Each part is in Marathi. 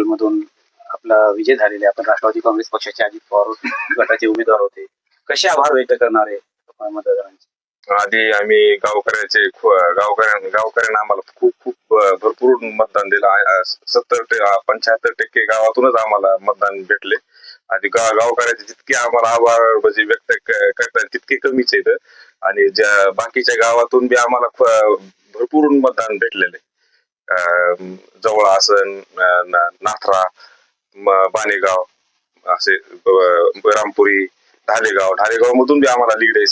मधून आपला विजय झालेले आपण राष्ट्रवादी काँग्रेस पक्षाचे अजित पवार गटाचे उमेदवार होते. कसे आभार व्यक्त करणार आहे मतदारांचे? आधी आम्ही गावकऱ्यांना आम्हाला खूप भरपूर मतदान दिलं. 75% गावातूनच आम्हाला मतदान भेटले. आणि गावकऱ्याचे जितके आम्हाला आभार म्हणजे व्यक्त करतात तितके कमीच आहेत. आणि ज्या बाकीच्या गावातून बी आम्हाला भरपूर मतदान भेटलेले. जवळ आसन, नाथरा, बाणेगाव, असे रामपुरी, ढालेगाव मधून बी आम्हाला लीड आहे.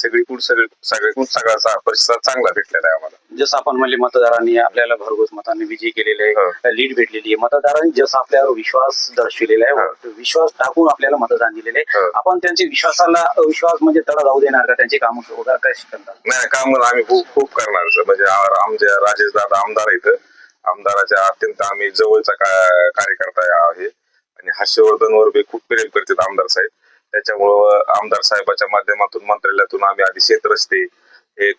सगळा प्रतिसाद चांगला भेटलेला आहे आम्हाला. जसं आपण म्हणले मतदारांनी आपल्याला भरघोस मतांनी विजय केलेले आहे, लीड भेटलेली आहे. मतदारांनी जसं आपल्यावर विश्वास दर्शविलेला आहे, विश्वास टाकून आपल्याला मतदान दिलेले आहे, आपण त्यांच्या विश्वासाला अविश्वास म्हणजे तडा जाऊ देणार का? त्यांची कामं वगैरे काय करणार? नाही, काम आम्ही खूप करणार. म्हणजे आमच्या राजेश दादा आमदार आहेत. आमदाराच्या अत्यंत आम्ही जवळचा कार्यकर्ता आहे. आणि हर्षवर्धनवर बी खूप प्रेम करतात आमदार साहेब. त्याच्यामुळं आमदार साहेबाच्या माध्यमातून मंत्रालयातून आम्ही आधी शेतरस्ते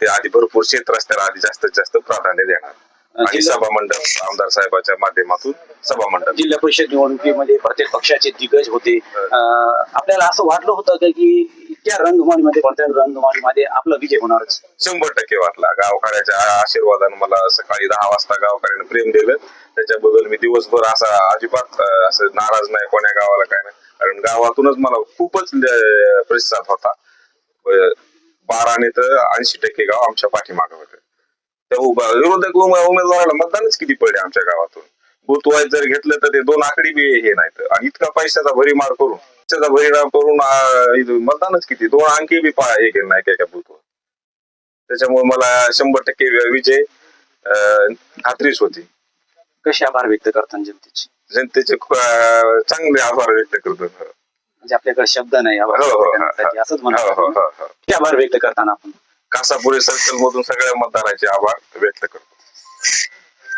ते आधी भरपूर शेतरस्त्याला आधी जास्तीत जास्त प्राधान्य देणार. आणि सभामंडप आमदार साहेबाच्या माध्यमातून सभामंडप. जिल्हा परिषद निवडणुकीमध्ये प्रत्येक पक्षाचे दिग्गज होते. आपल्याला असं वाटलं होतं की इतक्या रणधुमाळीमध्ये आपला विजय होणारच? 100% वाटला. गावकऱ्याच्या आशीर्वादाने मला सकाळी 10 वाजता गावकऱ्याने प्रेम दिलं. त्याच्याबद्दल मी दिवसभर अजिबात असं नाराज नाही कोण्या गावाला, काय नाही. कारण गावातूनच मला खूपच प्रतिसाद होता. 12 तर 80% गाव आमच्या पाठीमागे होते. त्या विरोधक उमेदवाराला मतदानच किती पडले आमच्या गावातून. बूथ वाईज जर घेतलं तर ते 2 आकडी बी हे नाहीत. आणि इतका पैशाचा भरीमार करून मतदानच किती, 2 अंकी बी हे केलं नाही एका बूथवर. त्याच्यामुळे मला 100% विजय खात्रीच होती. कसे आभार व्यक्त करतात जनतेचे चांगले आभार व्यक्त करतो. म्हणजे आपल्याकडे शब्द नाही असंच म्हणा. आभार व्यक्त करताना आपण कासापुरी सर्कल मधून सगळ्या मतदारांचे आभार व्यक्त करतो.